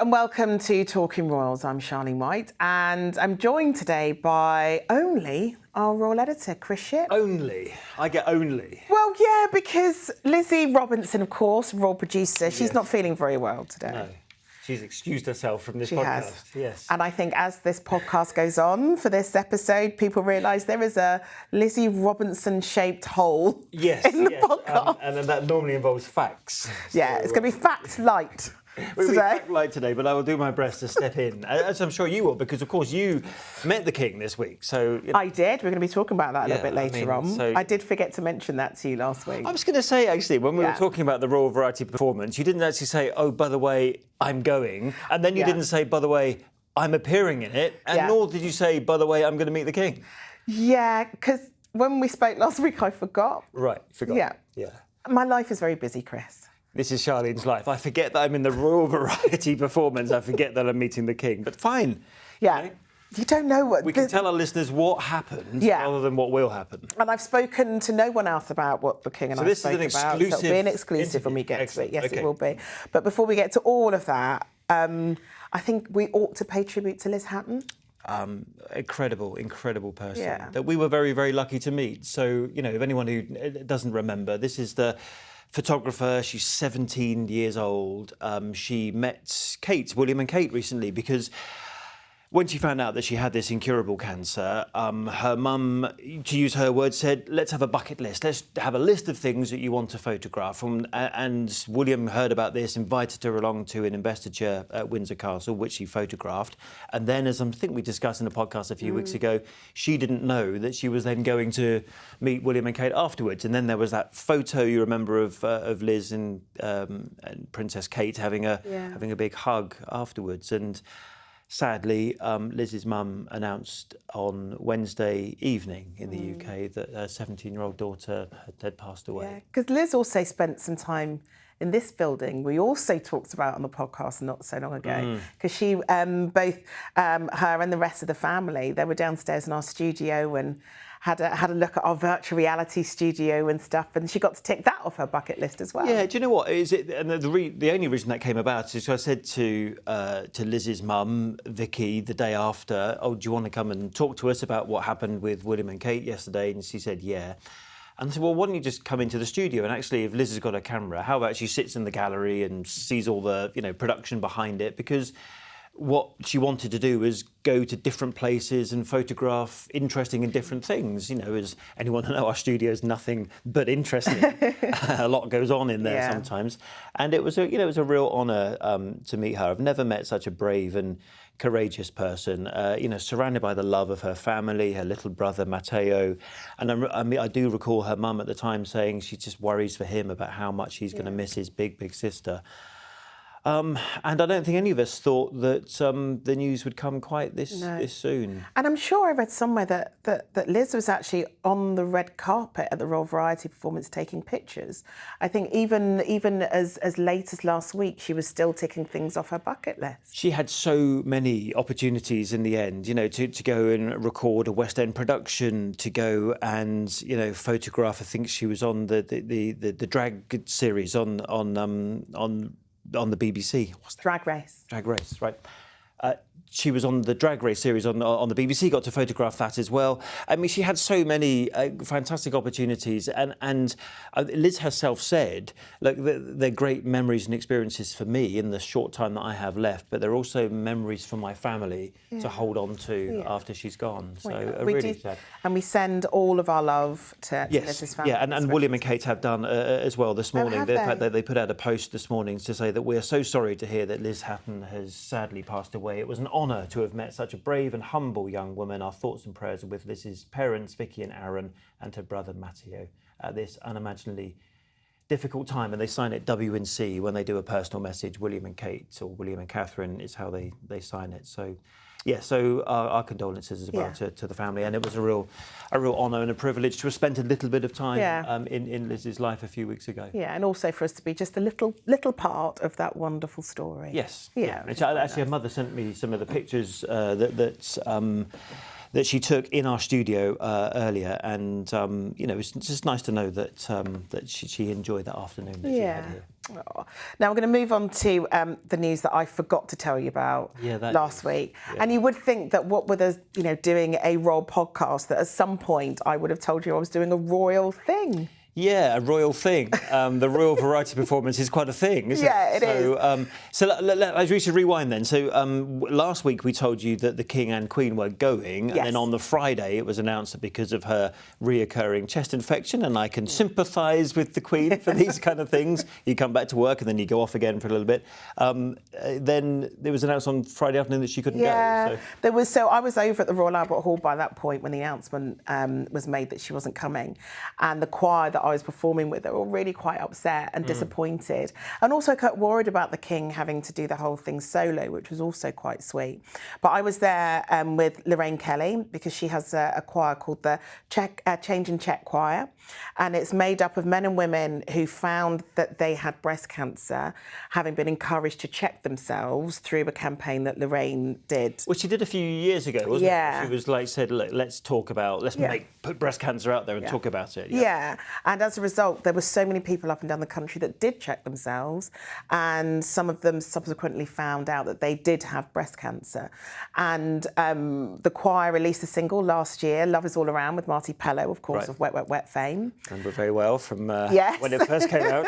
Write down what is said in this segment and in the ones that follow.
and welcome to Talking Royals. I'm Charlene White, and I'm joined today by only our royal editor, Chris Shipp. Only? I get only? Well, yeah, because Lizzie Robinson, of course, royal producer, she's not feeling very well today. No. She's excused herself from this podcast. Has. Yes. And I think as this podcast goes on for this episode, people realise there is a Lizzie Robinson-shaped hole in the podcast. And then that normally involves facts. Yeah, so, it's going to be fact light. We'll be fact light today, but I will do my best to step in, as I'm sure you will, because of course you met the King this week. So I did. We're going to be talking about that a little bit later on. I did forget to mention that to you last week. I was going to say, actually, when we were talking about the Royal Variety Performance, you didn't actually say, oh, by the way, I'm going. And then you didn't say, by the way, I'm appearing in it. And nor did you say, by the way, I'm going to meet the King. Yeah, because when we spoke last week, I forgot. Right, forgot. Yeah. My life is very busy, Chris. This is Charlene's life. I forget that I'm in the Royal Variety Performance. I forget that I'm meeting the King. But fine. Yeah. You don't know what... We can tell our listeners what happened rather than what will happen. And I've spoken to no one else about what the King and I spoke about. So it'll be an exclusive when we get to it. Yes, it will be. But before we get to all of that, I think we ought to pay tribute to Liz Hatton. Incredible person that we were very, very lucky to meet. So, you know, if anyone who doesn't remember, this is the photographer. She's 17 years old. She met William and Kate recently because when she found out that she had this incurable cancer, her mum, to use her words, said, let's have a bucket list. Let's have a list of things that you want to photograph. And William heard about this, invited her along to an investiture at Windsor Castle, which she photographed. And then, as I think we discussed in a podcast a few weeks ago, she didn't know that she was then going to meet William and Kate afterwards. And then there was that photo, you remember, of Liz and Princess Kate having a big hug afterwards. And sadly, Liz's mum announced on Wednesday evening in the UK that her 17-year-old daughter had passed away. Yeah, because Liz also spent some time in this building. We also talked about on the podcast not so long ago, because she, both her and the rest of the family, they were downstairs in our studio and had a look at our virtual reality studio and stuff, and she got to tick that off her bucket list as well. Yeah, do you know what? Is it? And the only reason that came about is I said to Liz's mum, Vicky, the day after, oh, do you want to come and talk to us about what happened with William and Kate yesterday? And she said, yeah. And I said, well, why don't you just come into the studio? And actually, if Liz has got a camera, how about she sits in the gallery and sees all the production behind it? Because what she wanted to do was go to different places and photograph interesting and different things. You know, as anyone who knows, our studio is nothing but interesting. A lot goes on in there sometimes. And it was a real honour to meet her. I've never met such a brave and courageous person, surrounded by the love of her family, her little brother Matteo. And I do recall her mum at the time saying she just worries for him about how much he's going to miss his big sister. And I don't think any of us thought that the news would come quite this soon. And I'm sure I read somewhere that Liz was actually on the red carpet at the Royal Variety Performance taking pictures. I think even as late as last week, she was still ticking things off her bucket list. She had so many opportunities in the end, to go and record a West End production, to go and, photograph. I think she was on the drag series on the BBC. What's that? Drag Race. Drag Race, right. She was on the Drag Race series on the BBC, got to photograph that as well. I mean, she had so many fantastic opportunities. And Liz herself said, look, they're great memories and experiences for me in the short time that I have left, but they're also memories for my family to hold on to after she's gone. So really sad. And we send all of our love to Liz's family. Yeah, and William and Kate have done as well this morning. In fact, they put out a post this morning to say that we're so sorry to hear that Liz Hatton has sadly passed away. It was an honour to have met such a brave and humble young woman. Our thoughts and prayers are with Liz's parents, Vicky and Aaron, and her brother Matteo at this unimaginably difficult time. And they sign it WNC when they do a personal message. William and Kate, or William and Catherine, is how they sign it. So, so our condolences as well to the family. And it was a real honour and a privilege to have spent a little bit of time in Liz's life a few weeks ago. Yeah, and also for us to be just a little part of that wonderful story. Yes. Yeah. Actually, her mother sent me some of the pictures that that she took in our studio earlier, and it's just nice to know that that she enjoyed that afternoon that she had here. Oh. Now we're going to move on to the news that I forgot to tell you about last week. Yeah. And you would think that what with us, doing a royal podcast, that at some point I would have told you I was doing a royal thing. Yeah, a royal thing. The royal variety performance is quite a thing, isn't it? It is. So we should rewind then. So last week we told you that the King and Queen were going, and then on the Friday it was announced that because of her reoccurring chest infection, and I can sympathise with the Queen for these kind of things. You come back to work and then you go off again for a little bit. Then it was announced on Friday afternoon that she couldn't go. So I was over at the Royal Albert Hall by that point when the announcement was made that she wasn't coming, and the choir that I was performing with, they were really quite upset and disappointed, and also quite worried about the King having to do the whole thing solo, which was also quite sweet. But I was there with Lorraine Kelly, because she has a choir called the Change and Check Choir, and it's made up of men and women who found that they had breast cancer, having been encouraged to check themselves through a campaign that Lorraine did. Well, she did a few years ago, wasn't it? She was said, look, let's talk about, put breast cancer out there and talk about it. And as a result, there were so many people up and down the country that did check themselves, and some of them subsequently found out that they did have breast cancer. And the choir released a single last year, Love Is All Around, with Marty Pellow, of course, of Wet, Wet, Wet fame. Remember very well from when it first came out.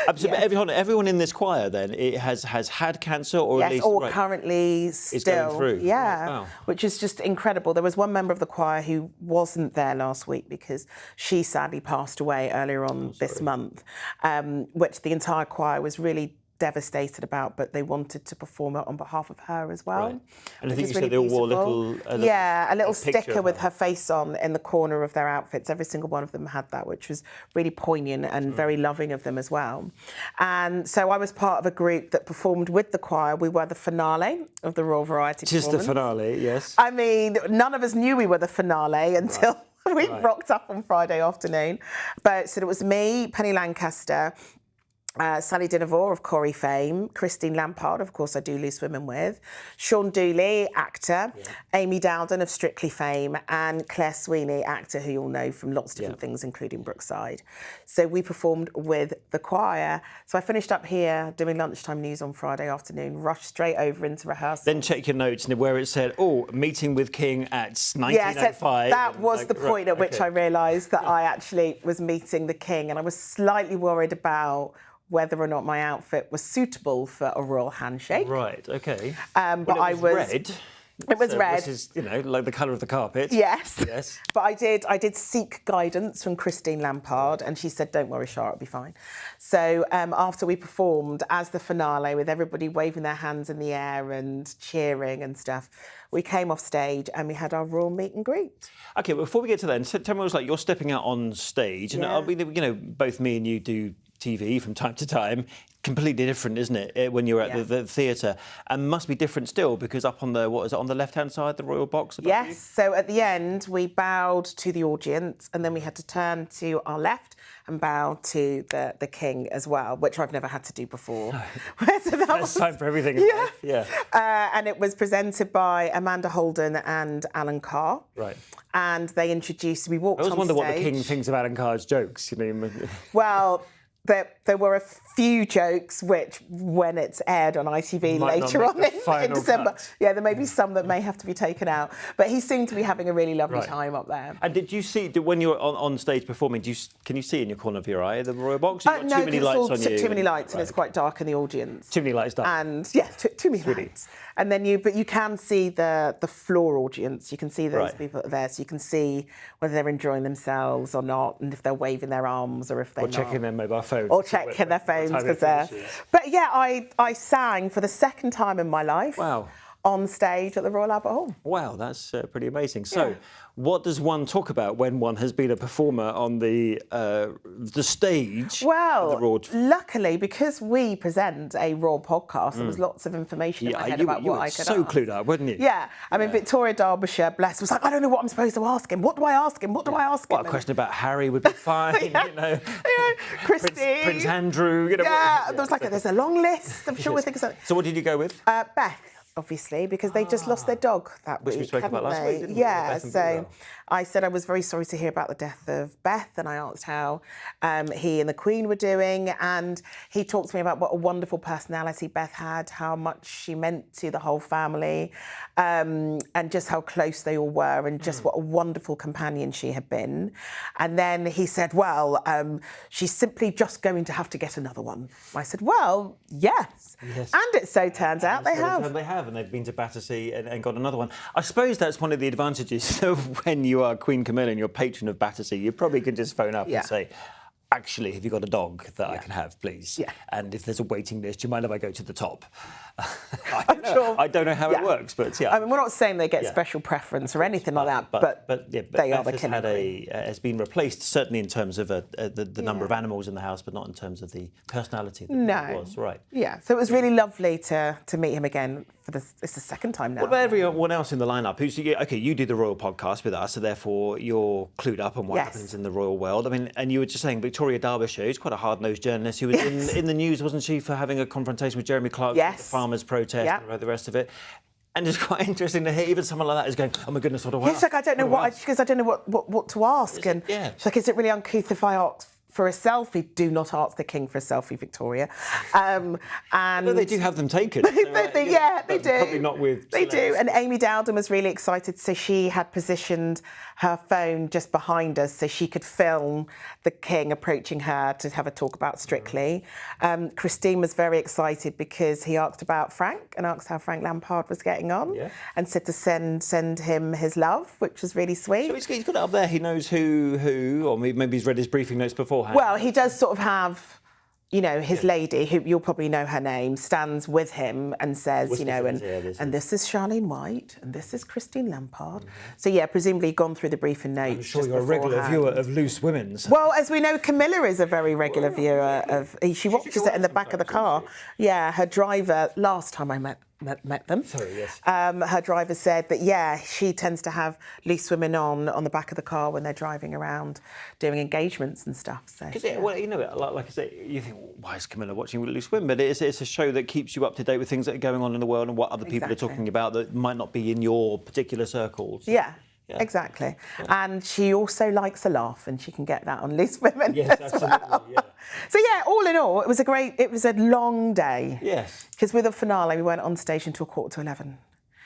Everyone in this choir then has had cancer, or at least currently still going through. Wow. Which is just incredible. There was one member of the choir who wasn't there last week because she sadly passed away earlier on this month, which the entire choir was really devastated about, but they wanted to perform it on behalf of her as well. Right. And I think you said they all wore a little sticker with her face on in the corner of their outfits. Every single one of them had that, which was really poignant and very loving of them as well. And so I was part of a group that performed with the choir. We were the finale of the Royal Variety performance. Just the finale, yes. I mean, none of us knew we were the finale until we rocked up on Friday afternoon. But so it was me, Penny Lancaster, Sally Dinevor of Corrie fame, Christine Lampard, of course I Do Loose Women with, Sean Dooley, actor, Amy Dowden of Strictly fame, and Claire Sweeney, actor who you'll know from lots of different things, including Brookside. So we performed with the choir. So I finished up here doing lunchtime news on Friday afternoon, rushed straight over into rehearsal. Then check your notes where it said, meeting with King at 19:05. That was the point at which I realised that I actually was meeting the King, and I was slightly worried about whether or not my outfit was suitable for a royal handshake. Right, OK. But I was red. It was red. Which is, like the colour of the carpet. Yes. Yes. But I did seek guidance from Christine Lampard, and she said, don't worry, Char, it'll be fine. So after we performed, as the finale, with everybody waving their hands in the air and cheering and stuff, we came off stage and we had our royal meet and greet. OK, well, before we get to that, tell me, you're stepping out on stage, and both me and you do TV from time to time. Completely different, isn't it, when you're at the theatre? And must be different still, because up on the, on the left-hand side, the royal box above you? Yes, so at the end, we bowed to the audience, and then we had to turn to our left and bow to the King as well, which I've never had to do before. So First time for everything in life, yeah. And it was presented by Amanda Holden and Alan Carr. Right. And they introduced, we walked on stage. I always wonder what the King thinks of Alan Carr's jokes, Well, there were a few jokes which, when it's aired on ITV later on in December, there may be some that may have to be taken out. But he seemed to be having a really lovely time up there. And did you see, when you were on stage performing, can you see in your corner of your eye the royal box? No, too many lights on you? Too many lights, and it's quite dark in the audience. Too many lights dark. And too many lights. And then but you can see the floor audience. You can see those people that are there, so you can see whether they're enjoying themselves or not, and if they're waving their arms or if they're not. Or checking their mobile phones. Or checking their phones because they're. But I sang for the second time in my life. Wow. On stage at the Royal Albert Hall. Wow, that's pretty amazing. So, what does one talk about when one has been a performer on the stage? Well, of the Royal... luckily, because we present a Royal podcast, there was lots of information in my head about what I could ask. You were so clued up, weren't you? Yeah. I mean, Victoria Derbyshire, bless, was like, I don't know what I'm supposed to ask him. What do I ask him? What do I ask him? Well, a question about Harry would be fine, Christine. Prince Andrew, there was there's a long list. I'm sure we're thinking something. So what did you go with? Beth. obviously, because they just lost their dog that Which week. we spoke about hadn't last they? week, didn't we? Yeah, Beth and so Bluebell. I said I was very sorry to hear about the death of Beth, and I asked how he and the Queen were doing, and he talked to me about what a wonderful personality Beth had, how much she meant to the whole family, and just how close they all were, and just what a wonderful companion she had been. And then he said, well, she's simply just going to have to get another one. I said, well, yes. And it so turns out they have. They have, and they've been to Battersea and got another one. I suppose that's one of the advantages of when you are Queen Camilla and you're patron of Battersea. You probably can just phone up and say, actually, have you got a dog that I can have, please? Yeah. And if there's a waiting list, do you mind if I go to the top? Sure. I don't know how it works, but I mean, we're not saying they get special preference or anything like that, but they are the king and queen. has been replaced, certainly in terms of the number of animals in the house, but not in terms of the personality that it was, right? Yeah, so it was really lovely to meet him again. It's the second time now. What about everyone else in the lineup? You do the Royal podcast with us, so therefore you're clued up on what happens in the royal world. I mean, and you were just saying Victoria Derbyshire, who's quite a hard-nosed journalist, who was in the news, wasn't she, for having a confrontation with Jeremy Clarkson at the farmers' protest and the rest of it. And it's quite interesting to hear even someone like that is going, oh my goodness, what do I ask? She's like, I don't know what to ask. And she's like, is it really uncouth if I ask for a selfie? Do not ask the king for a selfie, Victoria. And no, they do have them taken. they do. Probably not with. They do. And Amy Dowden was really excited, so she had positioned her phone just behind us so she could film the king approaching her to have a talk about Strictly. Christine was very excited because he asked about Frank and asked how Frank Lampard was getting on, and said to send him his love, which was really sweet. So he's got it up there. He knows who, or maybe he's read his briefing notes beforehand. Well, he does sort of have, his lady, who you'll probably know her name, stands with him and says, and this is Charlene White, and this is Christine Lampard. So, presumably gone through the briefing notes. I'm sure you're a regular viewer of Loose Women's. Well, as we know, Camilla is a very regular viewer of. She watches it in the back of the car. Yeah, her driver. Last time I met them. Sorry, yes. Her driver said that, she tends to have Loose Women on the back of the car when they're driving around doing engagements and stuff. So, like I say, you think, why is Camilla watching Loose Women? But it's a show that keeps you up to date with things that are going on in the world and what other people are talking about that might not be in your particular circles. Yeah. Exactly. And she also likes a laugh, and she can get that on Loose Women. Yes, absolutely. Well. Yeah. So all in all, it was a long day. Yes. Because with the finale, we went on stage until 11:15.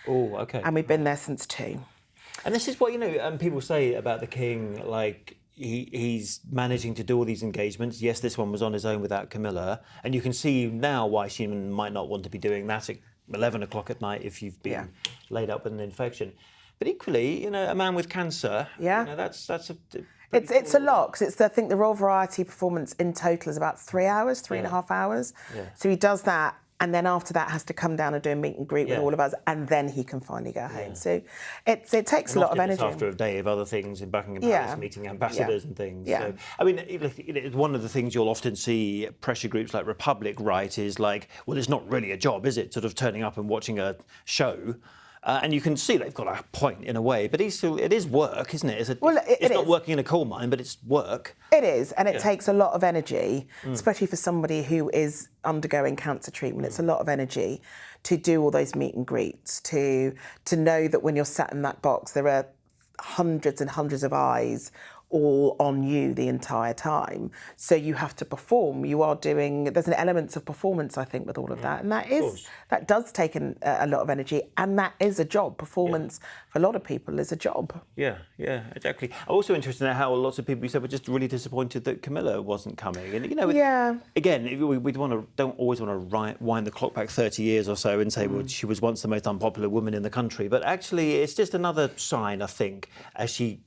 Oh, okay. And we've been there since 2. And this is what people say about the king, like he's managing to do all these engagements. Yes, this one was on his own without Camilla, and you can see now why she might not want to be doing that at 11 o'clock at night if you've been laid up with an infection. But equally, a man with cancer, that's a... It's a lot, because I think the Royal Variety performance in total is about 3 hours, 3.5 hours. Yeah. So he does that, and then after that has to come down and do a meet and greet with all of us, and then he can finally go home. So it takes a lot of energy. After a day of other things in Buckingham Palace, meeting ambassadors and things. Yeah. So, I mean, one of the things you'll often see pressure groups like Republic write is like, well, it's not really a job, is it? Sort of turning up and watching a show. And you can see they've got a point in a way, but it is work, isn't it? It's not working in a coal mine, but it's work. It is, and it takes a lot of energy, especially for somebody who is undergoing cancer treatment. It's a lot of energy to do all those meet and greets, to know that when you're sat in that box, there are hundreds and hundreds of eyes all on you the entire time. So you have to perform. There's an element of performance, I think, with all of that. And that does take a lot of energy. And that is a job. Performance, for a lot of people, is a job. Yeah, exactly. I'm also interested in how lots of people you said were just really disappointed that Camilla wasn't coming. And, again, we don't always want to wind the clock back 30 years or so and say, well, she was once the most unpopular woman in the country. But actually, it's just another sign, I think, as she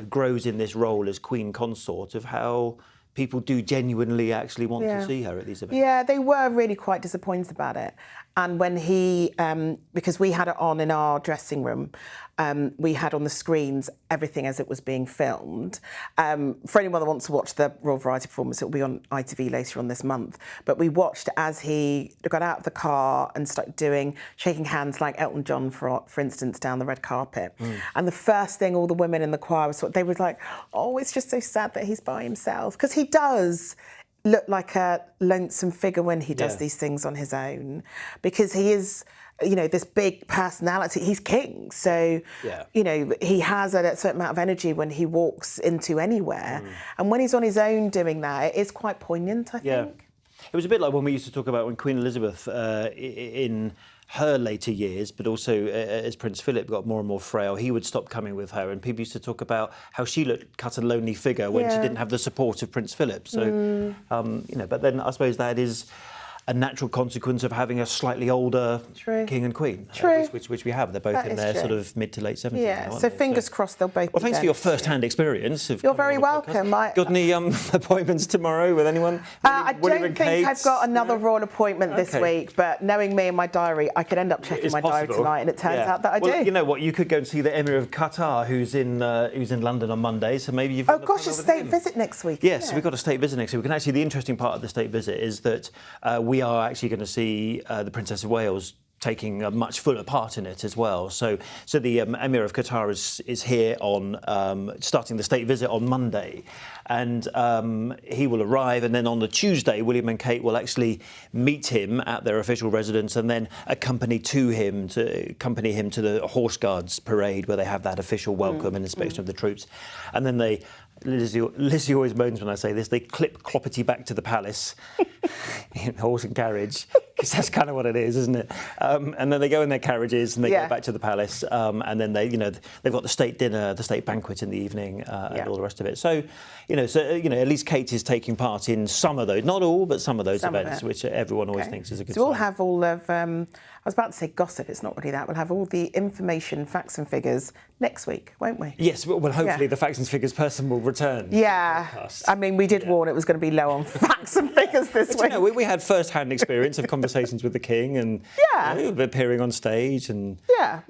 grows in this role as Queen Consort, of how people do genuinely actually want to see her at these events. Yeah, they were really quite disappointed about it. And when because we had it on in our dressing room, we had on the screens everything as it was being filmed. For anyone that wants to watch the Royal Variety performance, it will be on ITV later on this month. But we watched as he got out of the car and started shaking hands like Elton John, for instance, down the red carpet. And the first thing all the women in the choir they were like, oh, it's just so sad that he's by himself. Because he does look like a lonesome figure when he does these things on his own, because he is this big personality. He's king, so he has a certain amount of energy when he walks into anywhere, and when he's on his own doing that, it is quite poignant, I think. It was a bit like when we used to talk about when Queen Elizabeth in her later years, but also as Prince Philip got more and more frail, he would stop coming with her, and people used to talk about how she looked cut a lonely figure when she didn't have the support of Prince Philip. So, but then I suppose that is a natural consequence of having a slightly older king and queen, which we have. They're both in their sort of mid to late 70s. Yeah, now, so fingers crossed they'll both. Well, thanks for your first-hand experience. You're very welcome. Got any appointments tomorrow with anyone? I don't think I've got another royal appointment this week, but knowing me and my diary, I could end up checking my diary tonight, and it turns out that I do. You know what? You could go and see the Emir of Qatar, who's in London on Monday. So maybe you've. Oh gosh, a state visit next week. Yes, we've got a state visit next week. And actually, the interesting part of the state visit is that we are actually going to see the Princess of Wales taking a much fuller part in it as well. So the Emir of Qatar is here on starting the state visit on Monday, and he will arrive, and then on the Tuesday, William and Kate will actually meet him at their official residence, and then accompany him to the Horse Guards parade where they have that official welcome and inspection of the troops, and then they. Lizzie always moans when I say this. They clip cloppety back to the palace in horse and carriage, because that's kind of what it is, isn't it? And then they go in their carriages and they go back to the palace, and then they've got the state dinner, the state banquet in the evening, and all the rest of it. So, at least Kate is taking part in some of those, not all, but some of those events, which everyone always thinks is a good sign. So we'll have all of. I was about to say gossip. It's not really that. We'll have all the information, facts and figures next week, won't we? Yes. Well, hopefully the facts and figures person will return. Yeah. I mean, we did warn it was going to be low on facts and figures this week. We had first-hand experience of conversations with the king and appearing on stage and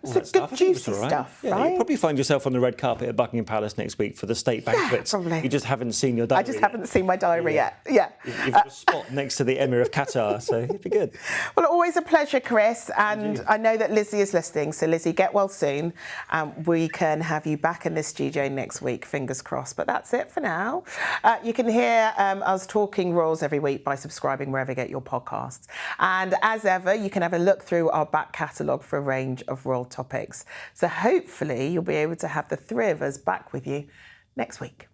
it's good juicy stuff, right? You'll probably find yourself on the red carpet at Buckingham Palace next week for the state banquet. Probably. You just haven't seen your diary. I just haven't seen my diary yet. Yeah. You've got a spot next to the Emir of Qatar, so it'd be good. Well, always a pleasure, Chris. And I know that Lizzie is listening, so Lizzie, get well soon. We can have you back in the studio next week, fingers crossed. But that's it for now. You can hear us talking royals every week by subscribing wherever you get your podcasts. And as ever, you can have a look through our back catalogue for a range of royal topics. So hopefully you'll be able to have the three of us back with you next week.